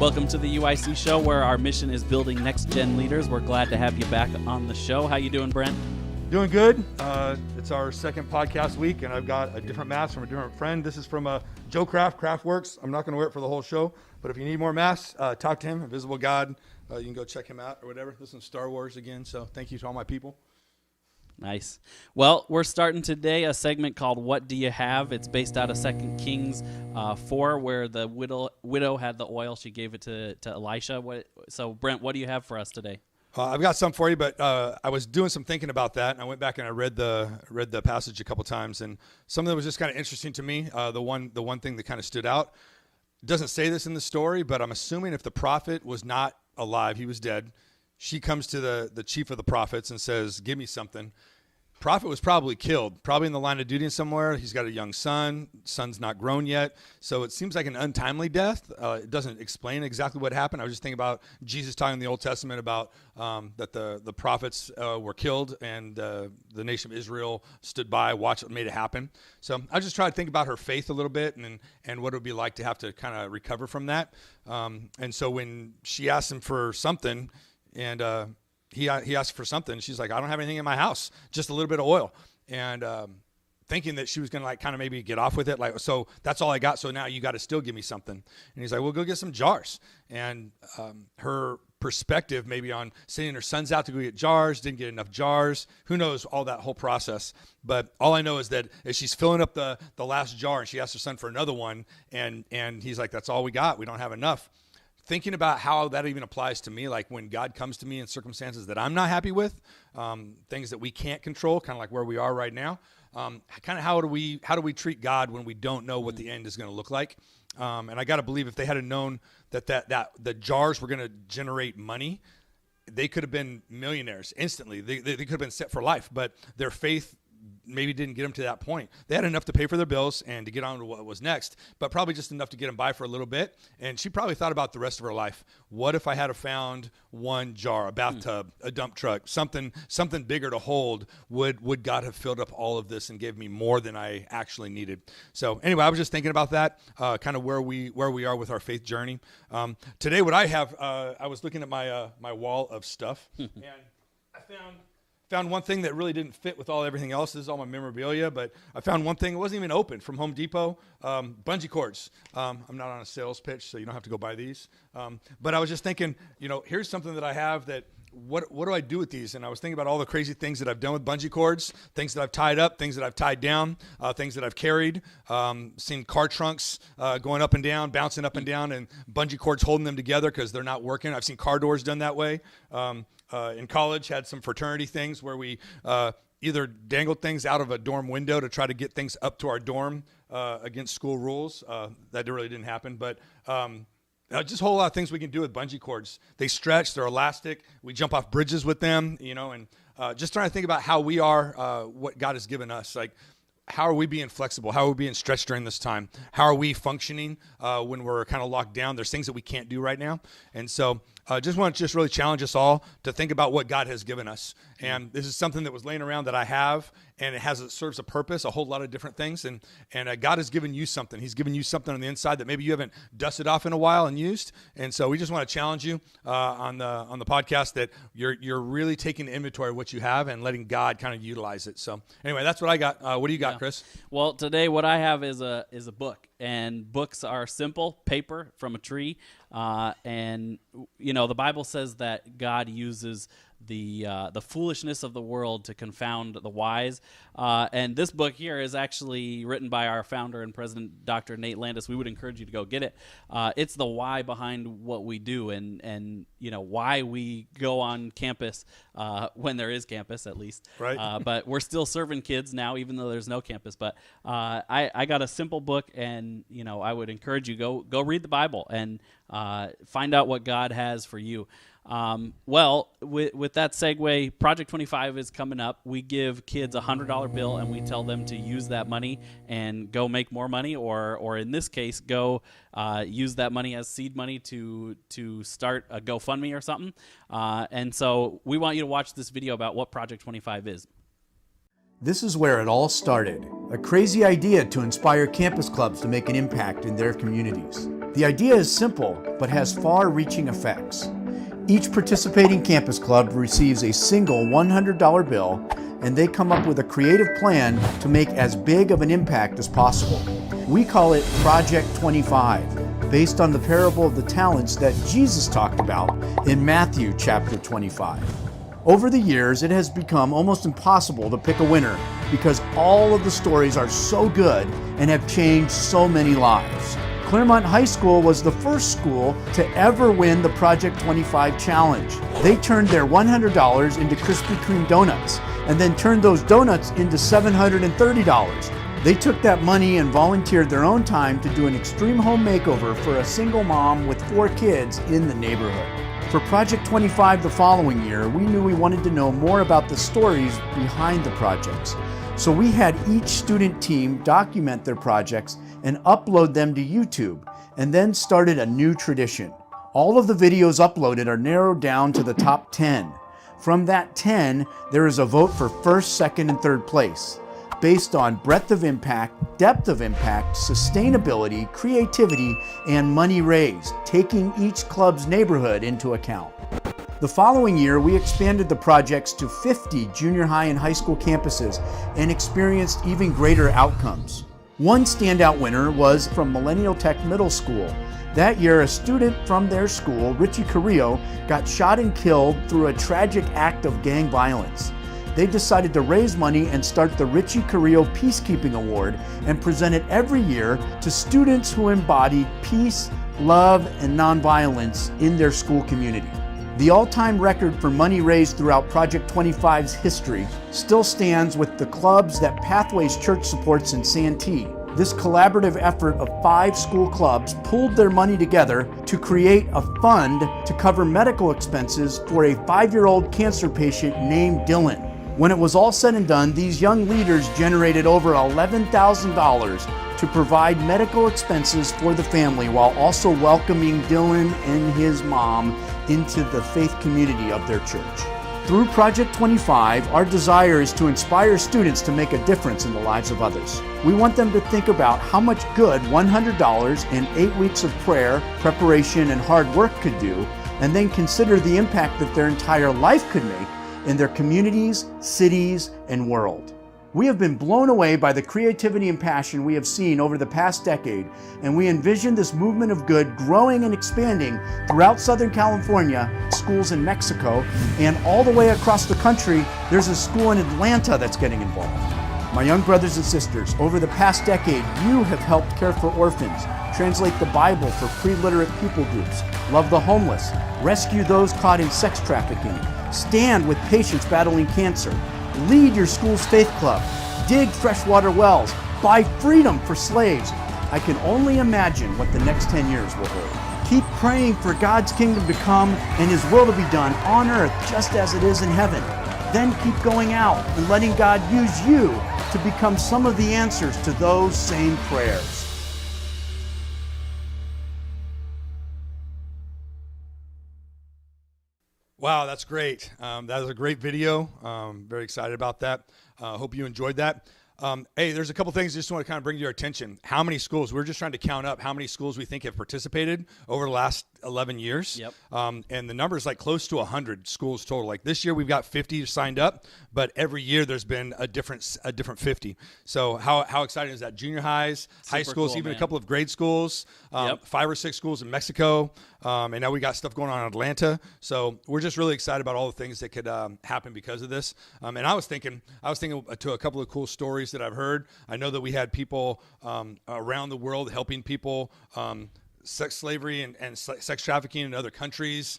Welcome to the UIC show, where our mission is building next-gen leaders. We're glad to have you back on the show. How you doing, Brent? Doing good. It's our second podcast week, and I've got a different mask from a different friend. This is from Joe Craft, Craftworks. I'm not going to wear it for the whole show, but if you need more masks, talk to him, Invisible God. You can go check him out or whatever. This is Star Wars again, so thank you to all my people. Nice. Well, we're starting today a segment called What Do You Have? It's based out of 2 Kings 4, where the widow had the oil. She gave it to Elisha. So, Brent, what do you have for us today? I've got some for you, but I was doing some thinking about that, and I went back and I read the passage a couple times, and some of it was just kind of interesting to me. The one thing that kind of stood out, it doesn't say this in the story, but I'm assuming if the prophet was not alive, he was dead. She comes to the chief of the prophets and says, "Give me something." Prophet was probably killed, probably in the line of duty somewhere. He's got a young son. Son's not grown yet. So it seems like an untimely death. It doesn't explain exactly what happened. I was just thinking about Jesus talking in the Old Testament about that the prophets were killed and the nation of Israel stood by, watched, made it happen. So I just tried to think about her faith a little bit and what it would be like to have to kind of recover from that. And so when she asked him for something, and he asked for something, she's like, "I don't have anything in my house, just a little bit of oil." And thinking that she was going to like kind of maybe get off with it, like, "So that's all I got, so now you got to still give me something." And he's like, "Well, go get some jars." And her perspective maybe on sending her sons out to go get jars, didn't get enough jars, who knows, all that whole process. But all I know is that as she's filling up the last jar, and she asks her son for another one, and he's like, "That's all we got, we don't have enough." Thinking about how that even applies to me, like when God comes to me in circumstances that I'm not happy with, things that we can't control, kind of like where we are right now, kind of how do we treat God when we don't know what the end is going to look like? And I got to believe if they had known that the jars were going to generate money, they could have been millionaires instantly. They could have been set for life, but their faith maybe didn't get them to that point. They had enough to pay for their bills and to get on to what was next, but probably just enough to get them by for a little bit. And she probably thought about the rest of her life. What if I had found one jar, a bathtub, a dump truck, something bigger to hold? Would God have filled up all of this and gave me more than I actually needed? So anyway, I was just thinking about that, kind of where we are with our faith journey. Today, what I have, I was looking at my wall of stuff, and I found one thing that really didn't fit with everything else. This is all my memorabilia, but I found one thing. It wasn't even open, from Home Depot. Bungee cords. I'm not on a sales pitch, so you don't have to go buy these. But I was just thinking, here's something that I have that, what do I do with these? And I was thinking about all the crazy things that I've done with bungee cords, things that I've tied up, things that I've tied down, things that I've carried, seen car trunks going up and down, bouncing up and down, and bungee cords holding them together because they're not working. I've seen car doors done that way. In college, had some fraternity things where we either dangled things out of a dorm window to try to get things up to our dorm against school rules. That really didn't happen, but just a whole lot of things we can do with bungee cords. They stretch, they're elastic. We jump off bridges with them, and just trying to think about how we are, what God has given us. Like, how are we being flexible? How are we being stretched during this time? How are we functioning when we're kind of locked down? There's things that we can't do right now. And so just want to really challenge us all to think about what God has given us. And this is something that was laying around that I have, and it serves a purpose, a whole lot of different things. And God has given you something. He's given you something on the inside that maybe you haven't dusted off in a while and used. And so we just want to challenge you on the podcast that you're really taking inventory of what you have and letting God kind of utilize it. So anyway, that's what I got. What do you got, Chris? Well, today what I have is a book, and books are simple, paper from a tree, and the Bible says that God uses the foolishness of the world to confound the wise. And this book here is actually written by our founder and president, Dr. Nate Landis. We would encourage you to go get it. It's the why behind what we do, and why we go on campus when there is campus, at least. Right. But we're still serving kids now, even though there's no campus. But I got a simple book, and I would encourage you go read the Bible and find out what God has for you. Well, with that segue, Project 25 is coming up. We give kids a $100 bill and we tell them to use that money and go make more money, or in this case, go use that money as seed money to start a GoFundMe or something. And so we want you to watch this video about what Project 25 is. This is where it all started. A crazy idea to inspire campus clubs to make an impact in their communities. The idea is simple, but has far-reaching effects. Each participating campus club receives a single $100 bill, and they come up with a creative plan to make as big of an impact as possible. We call it Project 25, based on the parable of the talents that Jesus talked about in Matthew chapter 25. Over the years, it has become almost impossible to pick a winner because all of the stories are so good and have changed so many lives. Claremont High School was the first school to ever win the Project 25 challenge. They turned their $100 into Krispy Kreme donuts and then turned those donuts into $730. They took that money and volunteered their own time to do an extreme home makeover for a single mom with 4 kids in the neighborhood. For Project 25 the following year, we knew we wanted to know more about the stories behind the projects. So we had each student team document their projects and upload them to YouTube, and then started a new tradition. All of the videos uploaded are narrowed down to the top 10. From that 10, there is a vote for first, second, and third place, based on breadth of impact, depth of impact, sustainability, creativity, and money raised, taking each club's neighborhood into account. The following year, we expanded the projects to 50 junior high and high school campuses and experienced even greater outcomes. One standout winner was from Millennial Tech Middle School. That year, a student from their school, Richie Carrillo, got shot and killed through a tragic act of gang violence. They decided to raise money and start the Richie Carrillo Peacekeeping Award and present it every year to students who embodied peace, love, and nonviolence in their school community. The all-time record for money raised throughout Project 25's history still stands with the clubs that Pathways Church supports in Santee. This collaborative effort of 5 school clubs pooled their money together to create a fund to cover medical expenses for a 5-year-old cancer patient named Dylan. When it was all said and done, these young leaders generated over $11,000 to provide medical expenses for the family while also welcoming Dylan and his mom into the faith community of their church. Through Project 25, our desire is to inspire students to make a difference in the lives of others. We want them to think about how much good $100 and 8 weeks of prayer, preparation, and hard work could do, and then consider the impact that their entire life could make in their communities, cities, and world. We have been blown away by the creativity and passion we have seen over the past decade, and we envision this movement of good growing and expanding throughout Southern California, schools in Mexico, and all the way across the country. There's a school in Atlanta that's getting involved. My young brothers and sisters, over the past decade, you have helped care for orphans, translate the Bible for pre-literate people groups, love the homeless, rescue those caught in sex trafficking, stand with patients battling cancer, lead your school's faith club, dig freshwater wells, buy freedom for slaves. I can only imagine what the next 10 years will hold. Keep praying for God's kingdom to come and His will to be done on earth just as it is in heaven. Then keep going out and letting God use you to become some of the answers to those same prayers. Wow, that's great. That was a great video. Very excited about that. Hope you enjoyed that. Hey, there's a couple things I just want to kind of bring to your attention. How many schools? We're just trying to count up how many schools we think have participated over the last 11 years. Yep. And the number is like close to 100 schools total. Like this year we've got 50 signed up, but every year there's been a different 50. So how exciting is that? Junior highs, high schools, cool, even man. a couple of grade schools, 5 or 6 schools in Mexico. And now we got stuff going on in Atlanta. So we're just really excited about all the things that could happen because of this. And I was thinking to a couple of cool stories that I've heard. I know that we had people around the world helping people sex slavery and sex trafficking in other countries,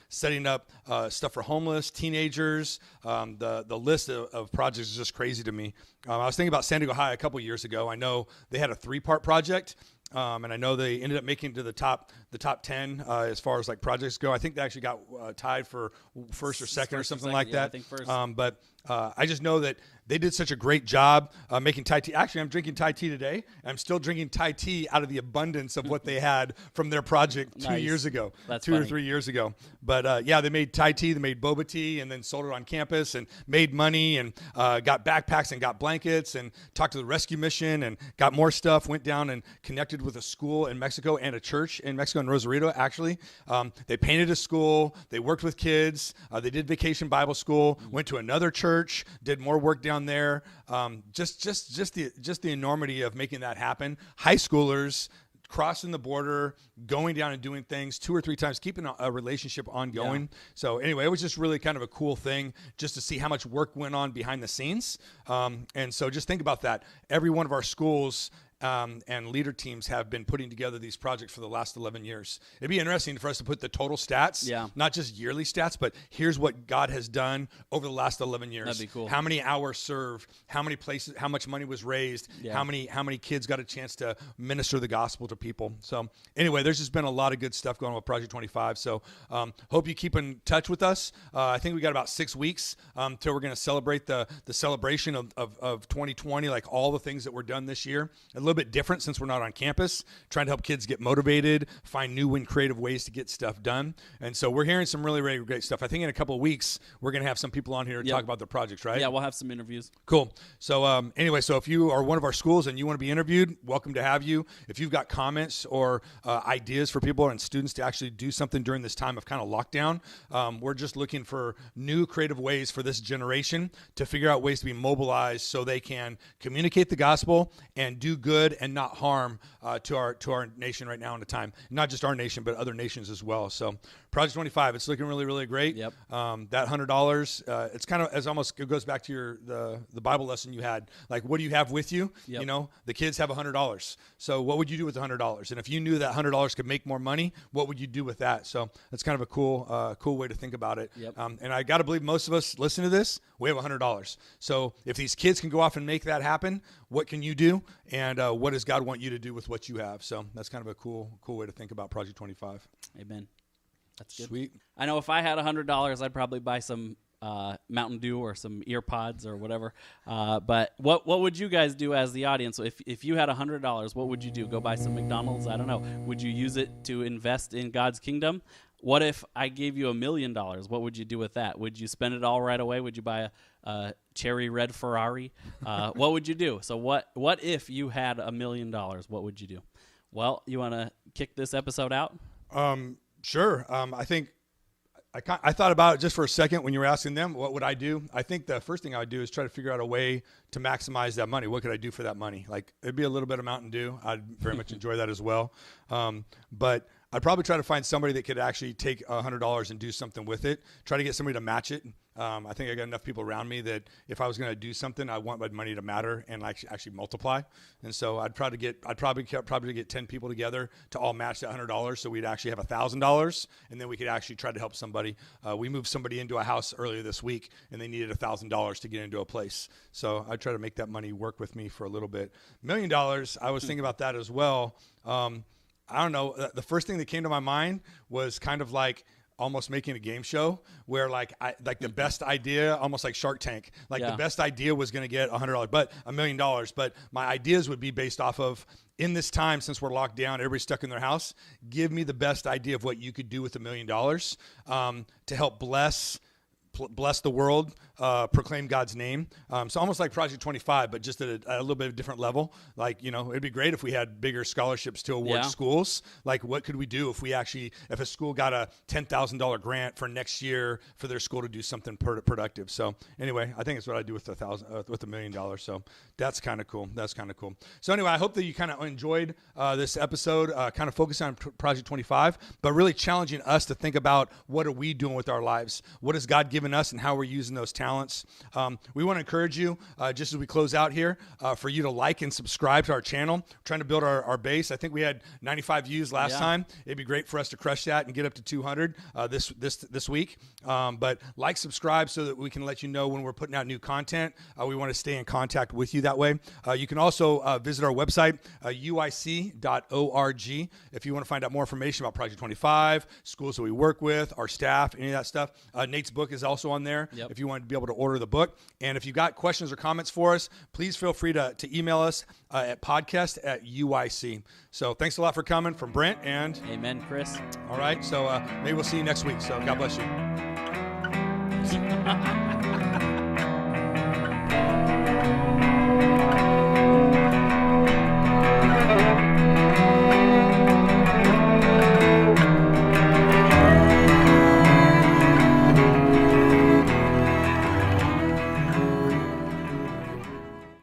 setting up stuff for homeless, teenagers. The list of projects is just crazy to me. I was thinking about San Diego High a couple years ago. I know they had a 3-part project. And I know they ended up making it to the top the top 10 as far as like projects go. I think they actually got tied for first or second or something like that. I think first. But I just know that they did such a great job making Thai tea. Actually, I'm drinking Thai tea today. I'm still drinking Thai tea out of the abundance of what they had from their project 2 years ago, That's 2 funny. or 3 years ago. But yeah, they made Thai tea, they made boba tea, and then sold it on campus and made money and got backpacks and got blankets and talked to the rescue mission and got more stuff. Went down and connected with a school in Mexico and a church in Mexico in Rosarito. Actually, they painted a school. They worked with kids. They did Vacation Bible School. Went to another church. Did more work down there. Just the enormity of making that happen. High schoolers crossing the border, going down and doing things 2 or 3 times, keeping a relationship ongoing. Yeah. So anyway, it was just really kind of a cool thing just to see how much work went on behind the scenes. And so just think about that. Every one of our schools and leader teams have been putting together these projects for the last 11 years. It'd be interesting for us to put the total stats, not just yearly stats, but here's what God has done over the last 11 years. That'd be cool. How many hours served, how many places, how much money was raised, how many kids got a chance to minister the gospel to people. So anyway, there's just been a lot of good stuff going on with Project 25. So hope you keep in touch with us. I think we got about 6 weeks till we're going to celebrate the celebration of 2020, like all the things that were done this year. A little bit different since we're not on campus, trying to help kids get motivated, find new and creative ways to get stuff done. And so we're hearing some really, really great stuff. I think in a couple of weeks, we're going to have some people on here to talk about their projects, right? Yeah, we'll have some interviews. Cool. So anyway, so if you are one of our schools and you want to be interviewed, welcome to have you. If you've got comments or ideas for people and students to actually do something during this time of kind of lockdown, we're just looking for new creative ways for this generation to figure out ways to be mobilized so they can communicate the gospel and do good and not harm to our nation right now in the time. Not just our nation, but other nations as well. So Project 25, it's looking really, really great. Yep. That $100, it's kind of as almost, it goes back to the Bible lesson you had. Like, what do you have with you? Yep. You know, the kids have $100. So what would you do with the $100? And if you knew that $100 could make more money, what would you do with that? So that's kind of a cool way to think about it. Yep. And I got to believe most of us listen to this, we have $100. So if these kids can go off and make that happen, what can you do? And what does God want you to do with what you have? So that's kind of a cool way to think about Project 25. Amen. That's good. Sweet. I know if I had $100, I'd probably buy some Mountain Dew or some ear pods or whatever. But what would you guys do as the audience? If you had $100, what would you do? Go buy some McDonald's? I don't know. Would you use it to invest in God's kingdom? What if I gave you $1 million? What would you do with that? Would you spend it all right away? Would you buy a cherry red Ferrari? What would you do? So what if you had $1 million? What would you do? Well, you want to kick this episode out? Sure. I think I thought about it just for a second when you were asking them, what would I do? I think the first thing I would do is try to figure out a way to maximize that money. What could I do for that money? Like, it'd be a little bit of Mountain Dew. I'd very much enjoy that as well. But I'd probably try to find somebody that could actually take $100 and do something with it. Try to get somebody to match it. I think I got enough people around me that if I was going to do something, I want my money to matter and actually multiply. And so I'd probably get 10 people together to all match that $100. So we'd actually have $1,000, and then we could actually try to help somebody. We moved somebody into a house earlier this week, and they needed $1,000 to get into a place. So I try to make that money work with me for a little bit. $1 million, I was thinking about that as well. I don't know. The first thing that came to my mind was kind of like almost making a game show where like the best idea, almost like Shark Tank, the best idea was going to get $100, but $1 million. But my ideas would be based off of, in this time, since we're locked down, everybody's stuck in their house, give me the best idea of what you could do with $1 million to help bless the world, proclaim God's name. So almost like Project 25, but just at a little bit of a different level. Like, it'd be great if we had bigger scholarships to award schools. Like, what could we do if a school got a $10,000 grant for next year for their school to do something productive? So anyway, I think it's what I do with $1 million. So that's kind of cool. So anyway, I hope that you kind of enjoyed this episode, kind of focusing on Project 25, but really challenging us to think about what are we doing with our lives? What has God given given us and how we're using those talents. We want to encourage you, just as we close out here, for you to like and subscribe to our channel. We're trying to build our base. I think we had 95 views last time. It'd be great for us to crush that and get up to 200 this week. But like, subscribe so that we can let you know when we're putting out new content. We want to stay in contact with you that way. You can also visit our website, uic.org, if you want to find out more information about Project 25, schools that we work with, our staff, any of that stuff. Nate's book is also on there if you want to be able to order the book. And if you've got questions or comments for us, please feel free to email us at podcast@UIC. So thanks a lot for coming from Brent and... Amen, Chris. All right, so maybe we'll see you next week. So God bless you.